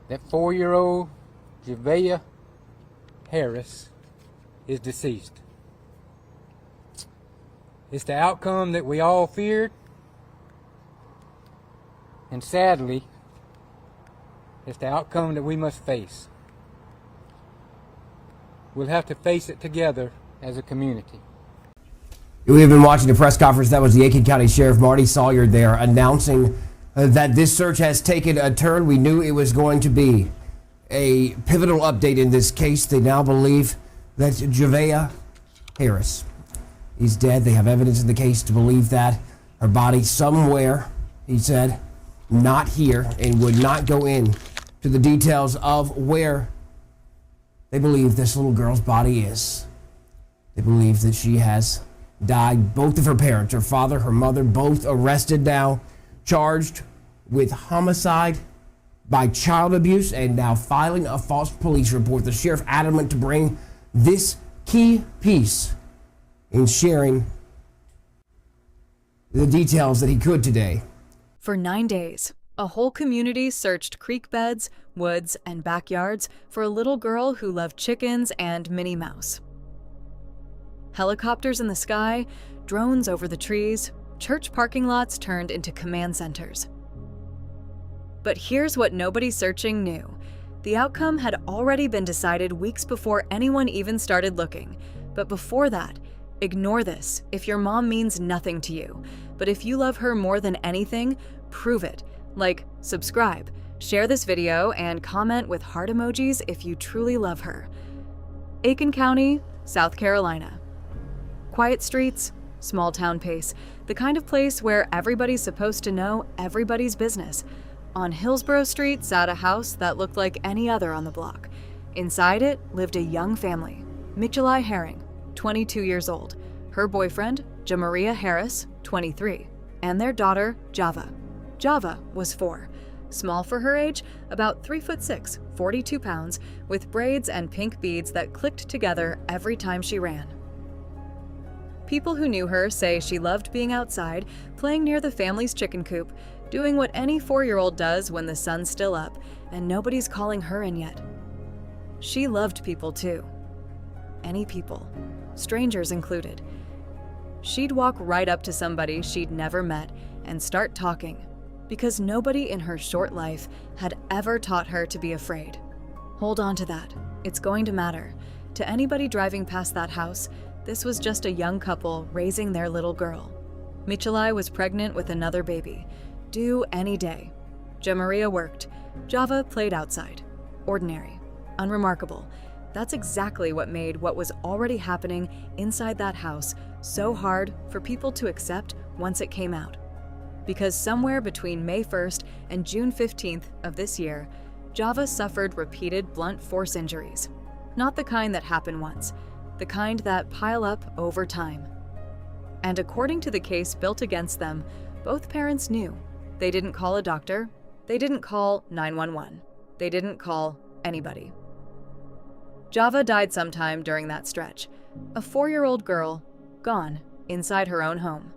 that 4-year-old Javeayah Harris is deceased. It's the outcome that we all feared, and sadly, it's the outcome that we must face. We'll have to face it together as a community. We have been watching the press conference. That was the Aiken County Sheriff Marty Sawyer there announcing that this search has taken a turn. We knew it was going to be a pivotal update in this case. They now believe that Javeayah Harris is dead. They have evidence in the case to believe that. Her body somewhere, he said, not here, and would not go in to the details of where they believe this little girl's body is. They believe that she has died. Both of her parents, her father, her mother, both arrested now, charged with homicide by child abuse, and now filing a false police report. The sheriff adamant to bring this key piece in sharing the details that he could today. For 9 days, a whole community searched creek beds, woods, and backyards for a little girl who loved chickens and Minnie Mouse. Helicopters in the sky, drones over the trees, church parking lots turned into command centers. But here's what nobody searching knew. The outcome had already been decided weeks before anyone even started looking. But before that, ignore this if your mom means nothing to you. But if you love her more than anything, prove it. Like, subscribe, share this video, and comment with heart emojis if you truly love her. Aiken County, South Carolina. Quiet streets, small town pace, the kind of place where everybody's supposed to know everybody's business. On Hillsborough Street sat a house that looked like any other on the block. Inside it lived a young family, Michilae Harris, 22 years old, her boyfriend, Javeayah Harris, 23, and their daughter, Javeayah. Javeayah was 4, small for her age, about 3'6", 42 pounds, with braids and pink beads that clicked together every time she ran. People who knew her say she loved being outside, playing near the family's chicken coop, doing what any 4-year-old does when the sun's still up and nobody's calling her in yet. She loved people too. Any people, strangers included. She'd walk right up to somebody she'd never met and start talking, because nobody in her short life had ever taught her to be afraid. Hold on to that. It's going to matter. To anybody driving past that house, this was just a young couple raising their little girl. Michilae was pregnant with another baby, due any day. Johmarea worked. Javeayah played outside. Ordinary. Unremarkable. That's exactly what made what was already happening inside that house so hard for people to accept once it came out. Because somewhere between May 1st and June 15th of this year, Javeayah suffered repeated blunt force injuries. Not the kind that happen once, the kind that pile up over time. And according to the case built against them, both parents knew. They didn't call a doctor. They didn't call 911. They didn't call anybody. Javeayah died sometime during that stretch. A 4-year-old girl, gone, inside her own home.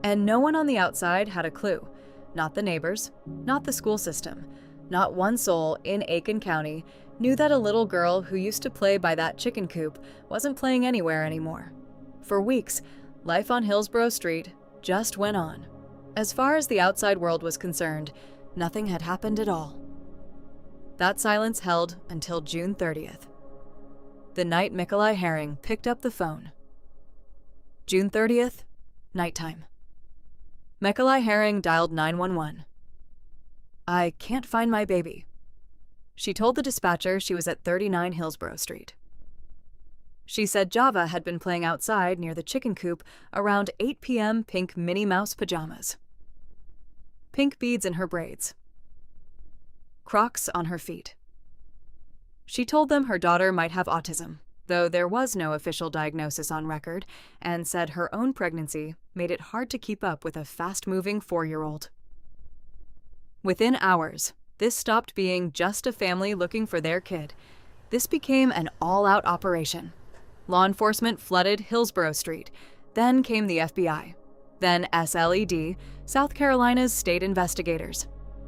And no one on the outside had a clue. Not the neighbors, not the school system. Not one soul in Aiken County knew that a little girl who used to play by that chicken coop wasn't playing anywhere anymore. For weeks, life on Hillsborough Street just went on. As far as the outside world was concerned, nothing had happened at all. That silence held until June 30th, the night Michilae Harris picked up the phone. June 30th, nighttime. Michilae Harris dialed 911. "I can't find my baby." She told the dispatcher she was at 39 Hillsborough Street. She said Javeayah had been playing outside near the chicken coop around 8 p.m. pink Minnie Mouse pajamas. Pink beads in her braids. Crocs on her feet. She told them her daughter might have autism, though there was no official diagnosis on record, and said her own pregnancy made it hard to keep up with a fast-moving 4-year-old. Within hours, this stopped being just a family looking for their kid. This became an all-out operation. Law enforcement flooded Hillsborough Street. Then came the FBI. Then SLED, South Carolina's state investigators.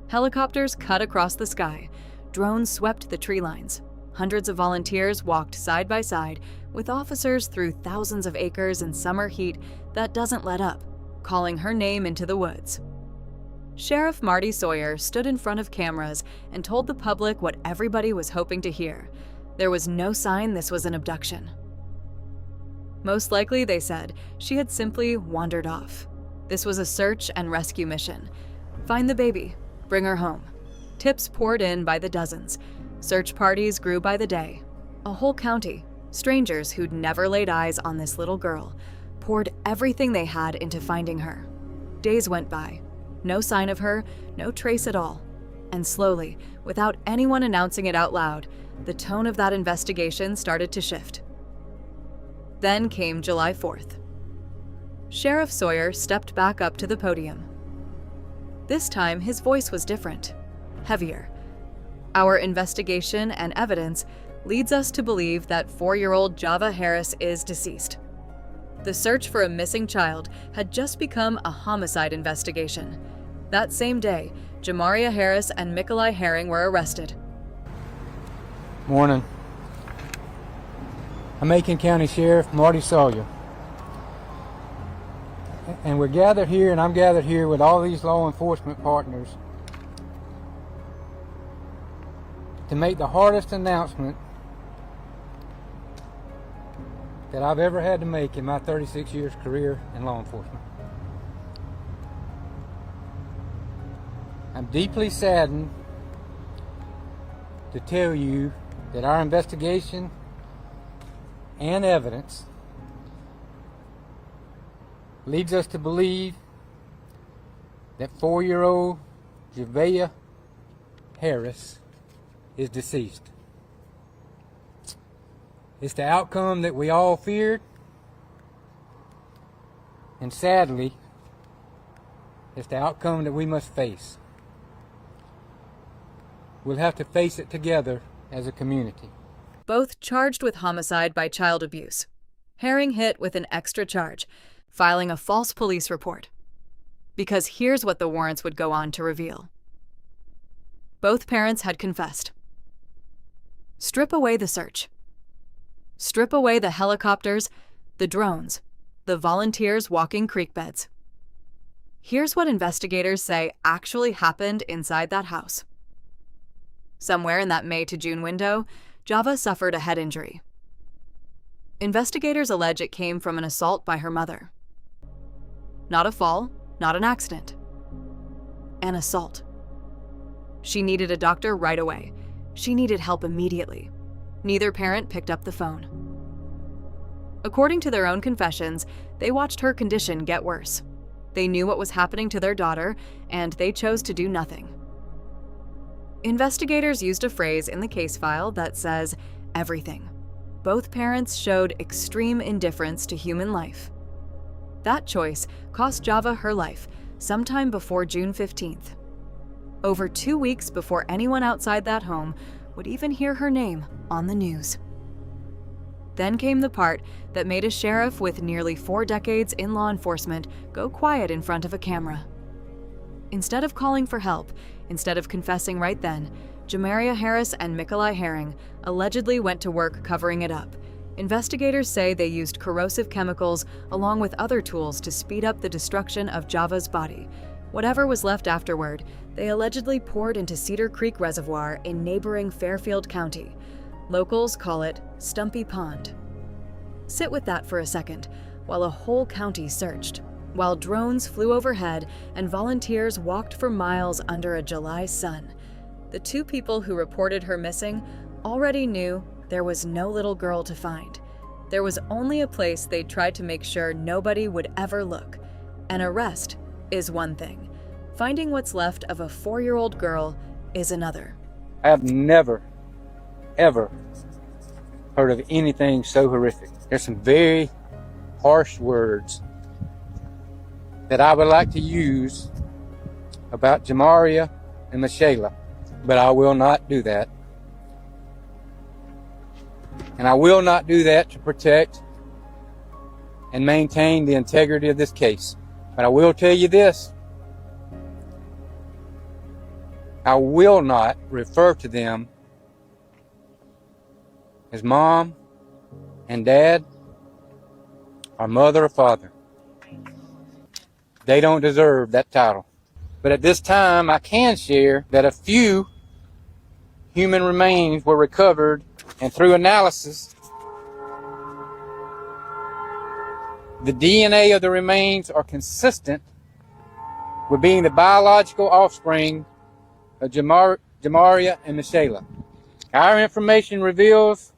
Helicopters cut across the sky. Drones swept the tree lines. Hundreds of volunteers walked side by side with officers through thousands of acres in summer heat that doesn't let up, calling her name into the woods. Sheriff Marty Sawyer stood in front of cameras and told the public what everybody was hoping to hear. There was no sign this was an abduction. Most likely, they said, she had simply wandered off. This was a search and rescue mission. Find the baby, bring her home. Tips poured in by the dozens. Search parties grew by the day. A whole county, strangers who'd never laid eyes on this little girl, poured everything they had into finding her. Days went by. No sign of her, no trace at all. And slowly, without anyone announcing it out loud, the tone of that investigation started to shift. Then came July 4th. Sheriff Sawyer stepped back up to the podium. This time, his voice was different, heavier. Our investigation and evidence leads us to believe that 4-year-old Javeayah Harris is deceased. The search for a missing child had just become a homicide investigation. That same day, Johmarea Harris and Michilae Herring were arrested. Morning. I'm Aiken County Sheriff Marty Sawyer. And we're gathered here, and I'm gathered here with all these law enforcement partners to make the hardest announcement that I've ever had to make in my 36 years career in law enforcement. I'm deeply saddened to tell you that our investigation and evidence leads us to believe that 4-year-old Javeayah Harris is deceased. It's the outcome that we all feared, and sadly, it's the outcome that we must face. We'll have to face it together as a community. Both charged with homicide by child abuse. Herring hit with an extra charge, filing a false police report. Because here's what the warrants would go on to reveal. Both parents had confessed. Strip away the search. Strip away the helicopters, the drones, the volunteers walking creek beds. Here's what investigators say actually happened inside that house. Somewhere in that May to June window, Javeayah suffered a head injury. Investigators allege it came from an assault by her mother. Not a fall, not an accident. An assault. She needed a doctor right away. She needed help immediately. Neither parent picked up the phone. According to their own confessions, they watched her condition get worse. They knew what was happening to their daughter, and they chose to do nothing. Investigators used a phrase in the case file that says, everything. Both parents showed extreme indifference to human life. That choice cost Javeayah her life sometime before June 15th. Over 2 weeks before anyone outside that home would even hear her name on the news. Then came the part that made a sheriff with nearly 4 decades in law enforcement go quiet in front of a camera. Instead of calling for help, instead of confessing right then, Javeayah Harris and Michilae Herring allegedly went to work covering it up. Investigators say they used corrosive chemicals along with other tools to speed up the destruction of Javeayah's body. Whatever was left afterward, they allegedly poured into Cedar Creek Reservoir in neighboring Fairfield County. Locals call it Stumpy Pond. Sit with that for a second, while a whole county searched, while drones flew overhead and volunteers walked for miles under a July sun. The 2 people who reported her missing already knew there was no little girl to find. There was only a place they'd tried to make sure nobody would ever look. An arrest is one thing. Finding what's left of a 4-year-old girl is another. I have never, ever heard of anything so horrific. There's some very harsh words that I would like to use about Johmarea and Michilae, but I will not do that. And I will not do that to protect and maintain the integrity of this case. But I will tell you this. I will not refer to them as mom and dad or mother or father. They don't deserve that title. But at this time, I can share that a few human remains were recovered, and through analysis, the DNA of the remains are consistent with being the biological offspring of Johmarea and Michilae. Our information reveals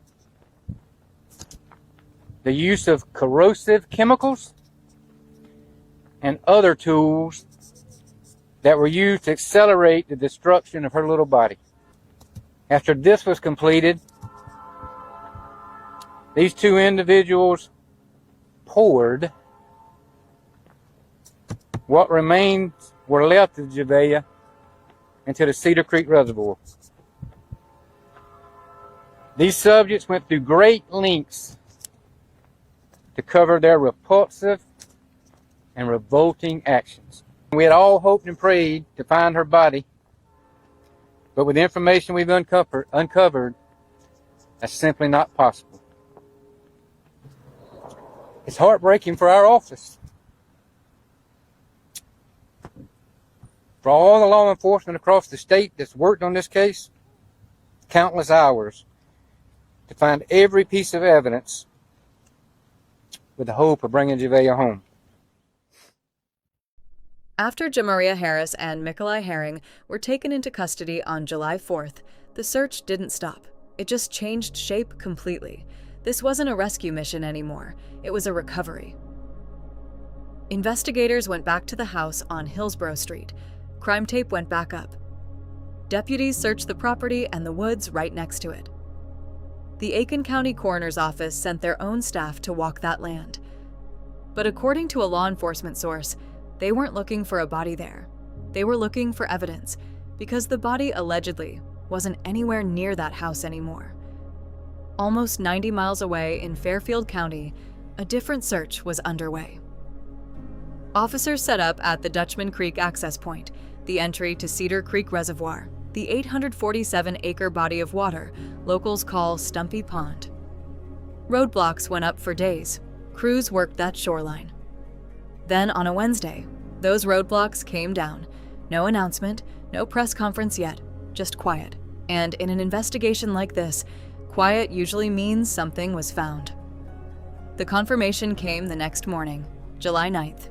the use of corrosive chemicals and other tools that were used to accelerate the destruction of her little body. After this was completed, these two individuals poured what remains were left of Javeayah into the Cedar Creek Reservoir. These subjects went through great lengths to cover their repulsive and revolting actions. We had all hoped and prayed to find her body, but with the information we've uncovered, that's simply not possible. It's heartbreaking for our office, for all the law enforcement across the state that's worked on this case, countless hours, to find every piece of evidence with the hope of bringing Javeayah home. After Javeayah Harris and Michilae Herring were taken into custody on July 4th, the search didn't stop. It just changed shape completely. This wasn't a rescue mission anymore. It was a recovery. Investigators went back to the house on Hillsborough Street. Crime tape went back up. Deputies searched the property and the woods right next to it. The Aiken County Coroner's Office sent their own staff to walk that land. But according to a law enforcement source, they weren't looking for a body there. They were looking for evidence, because the body allegedly wasn't anywhere near that house anymore. Almost 90 miles away in Fairfield County, a different search was underway. Officers set up at the Dutchman Creek access point, the entry to Cedar Creek Reservoir, the 847-acre body of water locals call Stumpy Pond. Roadblocks went up for days. Crews worked that shoreline. Then on a Wednesday, those roadblocks came down. No announcement, no press conference yet, just quiet. And in an investigation like this, quiet usually means something was found. The confirmation came the next morning, July 9th.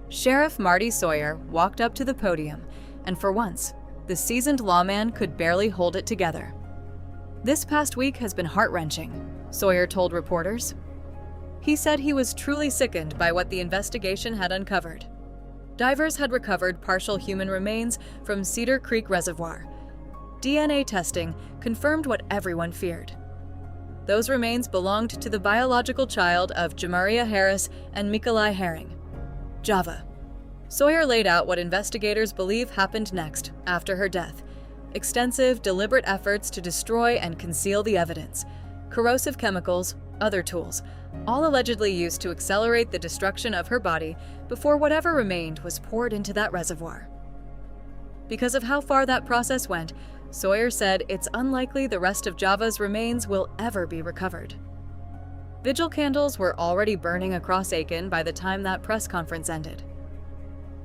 Sheriff Marty Sawyer walked up to the podium, and for once, the seasoned lawman could barely hold it together. "This past week has been heart-wrenching," Sawyer told reporters. He said he was truly sickened by what the investigation had uncovered. Divers had recovered partial human remains from Cedar Creek Reservoir. DNA testing confirmed what everyone feared. Those remains belonged to the biological child of Javeayah Harris and Michilae Herring, Java. Sawyer laid out what investigators believe happened next, after her death. Extensive, deliberate efforts to destroy and conceal the evidence. Corrosive chemicals, other tools, all allegedly used to accelerate the destruction of her body before whatever remained was poured into that reservoir. Because of how far that process went, Sawyer said it's unlikely the rest of Java's remains will ever be recovered. Vigil candles were already burning across Aiken by the time that press conference ended.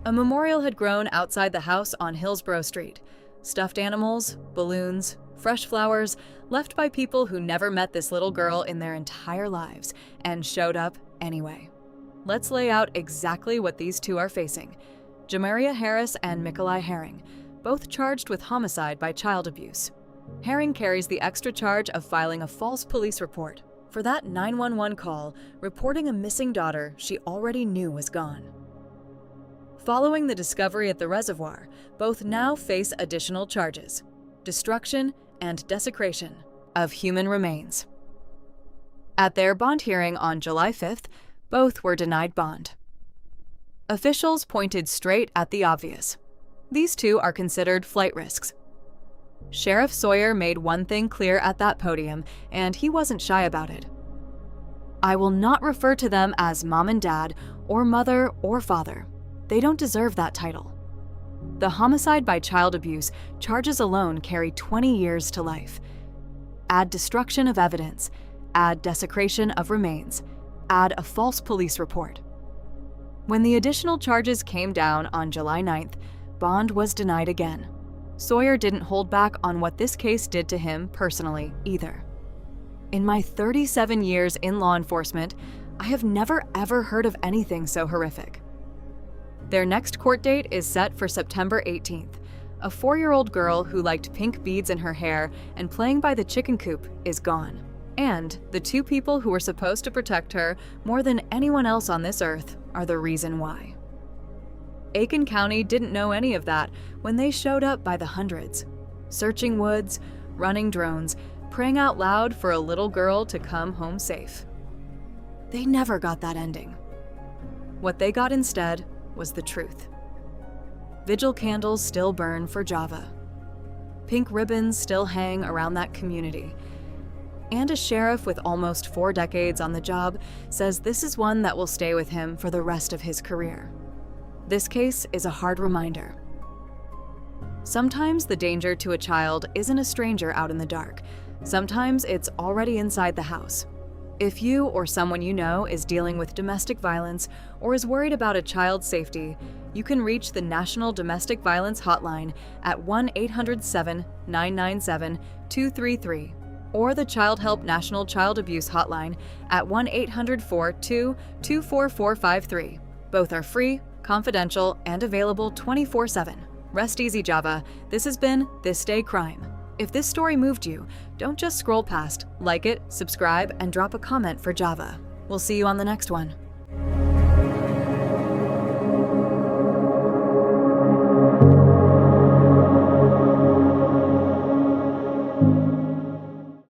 A memorial had grown outside the house on Hillsborough Street. Stuffed animals, balloons, fresh flowers, left by people who never met this little girl in their entire lives and showed up anyway. Let's lay out exactly what these two are facing. Javeayah Harris and Michilae Herring, both charged with homicide by child abuse. Herring carries the extra charge of filing a false police report for that 911 call reporting a missing daughter she already knew was gone. Following the discovery at the reservoir, both now face additional charges: destruction and desecration of human remains. At their bond hearing on July 5th, both were denied bond. Officials pointed straight at the obvious. These two are considered flight risks. Sheriff Sawyer made one thing clear at that podium, and he wasn't shy about it. "I will not refer to them as mom and dad, or mother or father. They don't deserve that title." The homicide by child abuse charges alone carry 20 years to life. Add destruction of evidence, add desecration of remains, add a false police report. When the additional charges came down on July 9th, bond was denied again. Sawyer didn't hold back on what this case did to him personally either. In my 37 years in law enforcement, I have never ever heard of anything so horrific. Their next court date is set for September 18th. A 4-year-old girl who liked pink beads in her hair and playing by the chicken coop is gone. And the 2 people who were supposed to protect her more than anyone else on this earth are the reason why. Aiken County didn't know any of that when they showed up by the hundreds, searching woods, running drones, praying out loud for a little girl to come home safe. They never got that ending. What they got instead was the truth. Vigil candles still burn for Javeayah. Pink ribbons still hang around that community. And a sheriff with almost 4 decades on the job says this is one that will stay with him for the rest of his career. This case is a hard reminder. Sometimes the danger to a child isn't a stranger out in the dark. Sometimes it's already inside the house. If you or someone you know is dealing with domestic violence or is worried about a child's safety, you can reach the National Domestic Violence Hotline at 1-800-7-997-233 or the Child Help National Child Abuse Hotline at 1-800-422-44453. Both are free, confidential, and available 24/7. Rest easy, Javeayah. This has been This Day Crime. If this story moved you, don't just scroll past, like it, subscribe, and drop a comment for Javeayah. We'll see you on the next one.